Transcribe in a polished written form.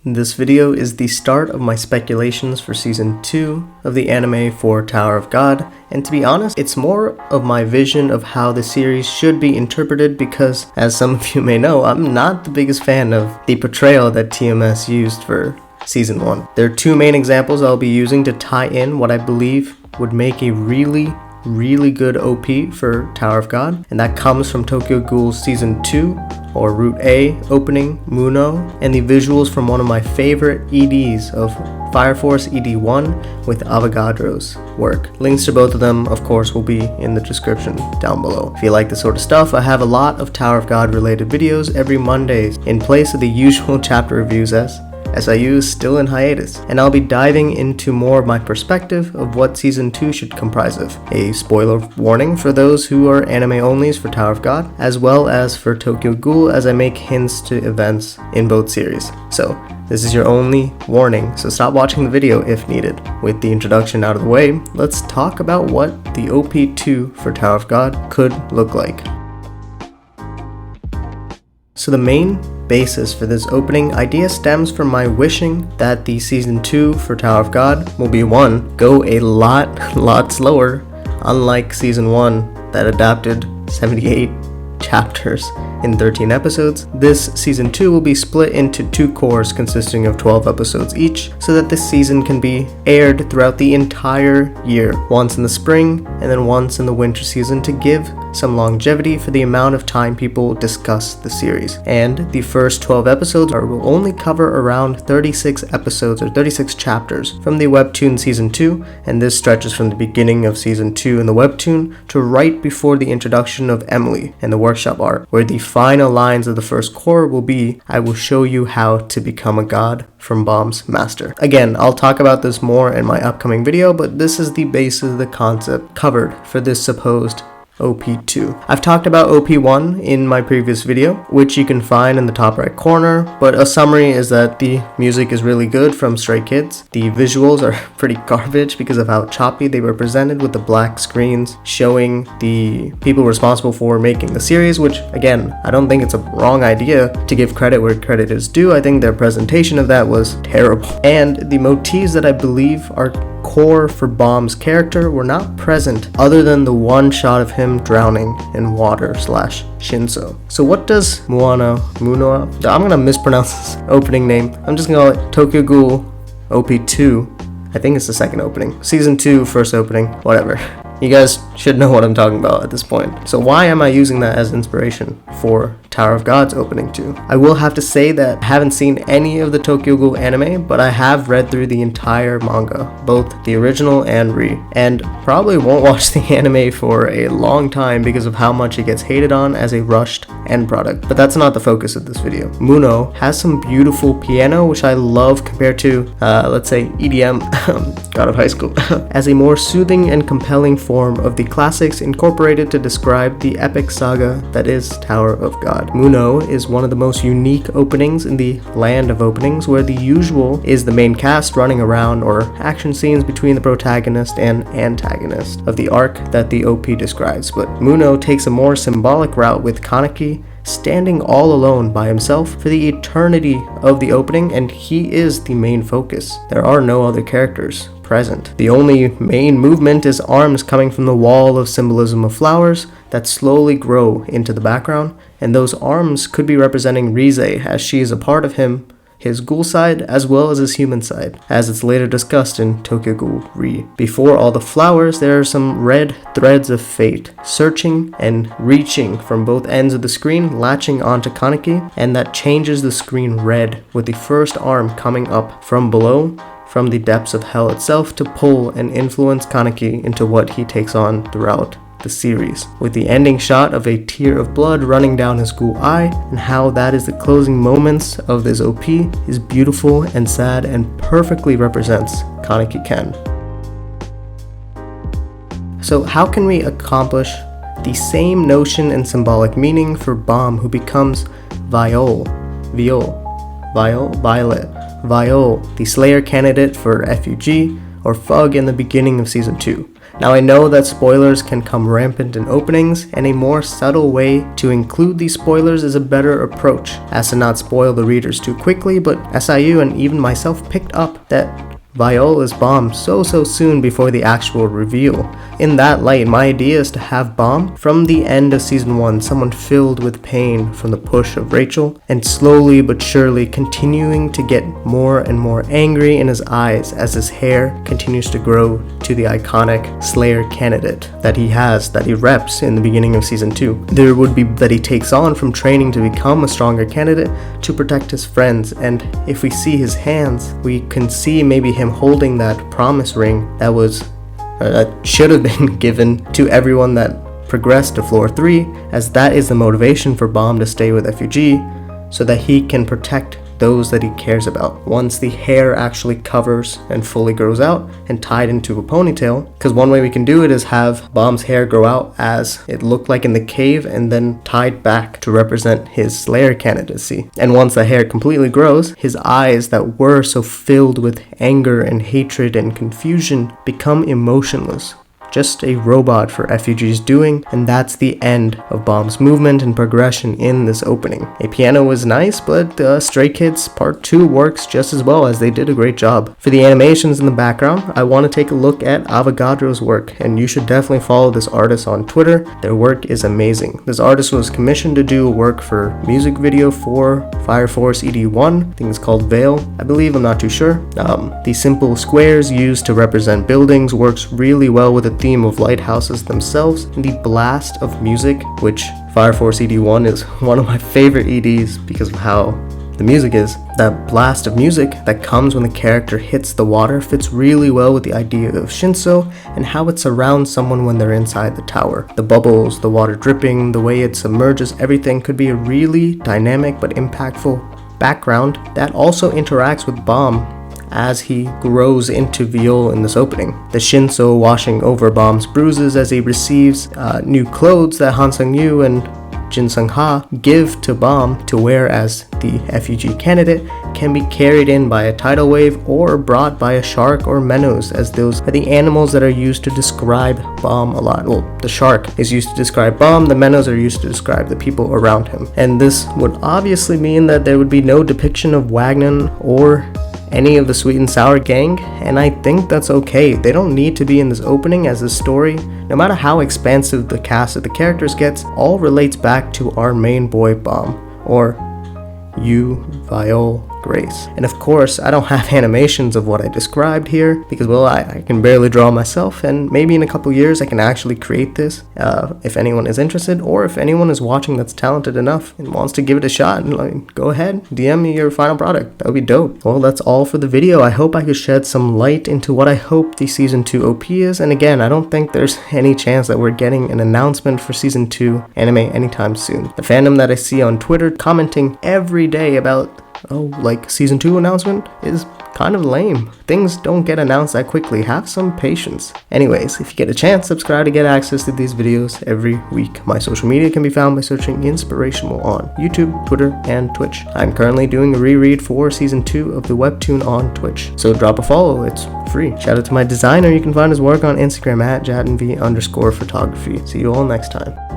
This video is the start of my speculations for Season 2 of the anime for Tower of God, and to be honest, it's more of my vision of how the series should be interpreted because, as some of you may know, I'm not the biggest fan of the portrayal that TMS used for Season 1. There are two main examples I'll be using to tie in what I believe would make a really good OP for Tower of God, and that comes from Tokyo Ghoul's Season 2 or Route A opening, Munou, and the visuals from one of my favorite EDs of Fire Force ED1 with Avagadro's work. Links to both of them, of course, will be in the description down below. If you like this sort of stuff, I have a lot of Tower of God related videos every Mondays in place of the usual chapter reviews as SIU is still in hiatus, and I'll be diving into more of my perspective of what Season 2 should comprise of. A spoiler warning for those who are anime onlys for Tower of God, as well as for Tokyo Ghoul as I make hints to events in both series. So, this is your only warning, so stop watching the video if needed. With the introduction out of the way, let's talk about what the OP2 for Tower of God could look like. So the main basis for this opening idea stems from my wishing that the Season 2 for Tower of God will be 1. Go a lot slower, unlike Season 1 that adapted 78 chapters in 13 episodes. This Season 2 will be split into 2 cores consisting of 12 episodes each, so that this season can be aired throughout the entire year, once in the spring and then once in the winter season to give some longevity for the amount of time people discuss the series. And the first 12 episodes will only cover around 36 episodes or 36 chapters from the webtoon Season 2, and this stretches from the beginning of Season 2 in the webtoon to right before the introduction of Emily and the workshop art, where the final lines of the first core will be, "I will show you how to become a god," from Bomb's master. Again, I'll talk about this more in my upcoming video, but this is the basis of the concept covered for this supposed OP2. I've talked about OP1 in my previous video, which you can find in the top right corner, but a summary is that the music is really good from Stray Kids. The visuals are pretty garbage because of how choppy they were presented, with the black screens showing the people responsible for making the series, which again, I don't think it's a wrong idea to give credit where credit is due. I think their presentation of that was terrible. And the motifs that I believe are core for Bomb's character were not present other than the one shot of him drowning in water / Shinso. So what does Munou, I'm gonna mispronounce this opening name. I'm just gonna call it Tokyo Ghoul OP2. I think it's the second opening. Season 2, first opening, whatever. You guys should know what I'm talking about at this point. So why am I using that as inspiration for Tower of God's opening 2? I will have to say that I haven't seen any of the Tokyo Ghoul anime, but I have read through the entire manga, both the original and and probably won't watch the anime for a long time because of how much it gets hated on as a rushed end product. But that's not the focus of this video. Munou has some beautiful piano, which I love compared to, let's say, EDM, God of High School, as a more soothing and compelling form of the classics incorporated to describe the epic saga that is Tower of God. Munou is one of the most unique openings in the land of openings, where the usual is the main cast running around or action scenes between the protagonist and antagonist of the arc that the OP describes. But Munou takes a more symbolic route, with Kaneki standing all alone by himself for the eternity of the opening, and he is the main focus. There are no other characters present. The only main movement is arms coming from the wall of symbolism of flowers that slowly grow into the background, and those arms could be representing Rize, as she is a part of him, his ghoul side as well as his human side, as it's later discussed in Tokyo Ghoul Re. Before all the flowers, there are some red threads of fate, searching and reaching from both ends of the screen, latching onto Kaneki, and that changes the screen red, with the first arm coming up from below, from the depths of hell itself, to pull and influence Kaneki into what he takes on throughout the series, with the ending shot of a tear of blood running down his ghoul eye, and how that is the closing moments of this OP is beautiful and sad and perfectly represents Kaneki Ken. So how can we accomplish the same notion and symbolic meaning for Bomb, who becomes Violet, the Slayer candidate for FUG or FUG in the beginning of Season 2? Now I know that spoilers can come rampant in openings, and a more subtle way to include these spoilers is a better approach, as to not spoil the readers too quickly, but SIU and even myself picked up that Viol is Bomb so soon before the actual reveal. In that light, my idea is to have Bomb from the end of season 1, someone filled with pain from the push of Rachel, and slowly but surely continuing to get more and more angry in his eyes as his hair continues to grow to the iconic Slayer candidate that he reps in the beginning of season 2. There would be that he takes on from training to become a stronger candidate to protect his friends, and if we see his hands, we can see maybe him holding that promise ring that should have been given to everyone that progressed to floor 3, as that is the motivation for Bomb to stay with FUG, so that he can protect those that he cares about. Once the hair actually covers and fully grows out and tied into a ponytail, because one way we can do it is have Bomb's hair grow out as it looked like in the cave and then tied back to represent his Slayer candidacy. And once the hair completely grows, his eyes that were so filled with anger and hatred and confusion become emotionless. Just a robot for FUG's doing, and that's the end of Bomb's movement and progression in this opening. A piano was nice, but Stray Kids Part 2 works just as well, as they did a great job. For the animations in the background, I want to take a look at Avagadro's work, and you should definitely follow this artist on Twitter. Their work is amazing. This artist was commissioned to do work for music video for Fire Force ED1, I think it's called Veil, I believe, I'm not too sure. The simple squares used to represent buildings works really well with the theme of lighthouses themselves, and the blast of music, which Fire Force ED1 is one of my favorite EDs because of how the music is. That blast of music that comes when the character hits the water fits really well with the idea of Shinso and how it surrounds someone when they're inside the tower. The bubbles, the water dripping, the way it submerges everything could be a really dynamic but impactful background that also interacts with Bomb as he grows into Viol in this opening. The Shinso washing over Bomb's bruises as he receives new clothes that Han Sung-yu and Jin Sung-ha give to Bomb to wear as the FUG candidate can be carried in by a tidal wave or brought by a shark or Munou, as those are the animals that are used to describe Bomb a lot. Well, the shark is used to describe Bomb, the Munou are used to describe the people around him. And this would obviously mean that there would be no depiction of Wagnon or any of the Sweet and Sour gang, and I think that's okay. They don't need to be in this opening, as this story, no matter how expansive the cast of the characters gets, all relates back to our main boy Bomb, or you, Viol, Grace. And of course, I don't have animations of what I described here because, well, I can barely draw myself, and maybe in a couple years I can actually create this if anyone is interested, or if anyone is watching that's talented enough and wants to give it a shot, and like, go ahead, DM me your final product. That would be dope. Well, that's all for the video. I hope I could shed some light into what I hope the Season 2 OP is, and again, I don't think there's any chance that we're getting an announcement for Season 2 anime anytime soon. The fandom that I see on Twitter commenting every day about Season 2 announcement is kind of lame. Things don't get announced that quickly. Have some patience. Anyways, if you get a chance, subscribe to get access to these videos every week. My social media can be found by searching Inspirational on YouTube, Twitter, and Twitch. I'm currently doing a reread for Season 2 of the webtoon on Twitch, so drop a follow, it's free. Shout out to my designer. You can find his work on Instagram at JadenV_photography. See you all next time.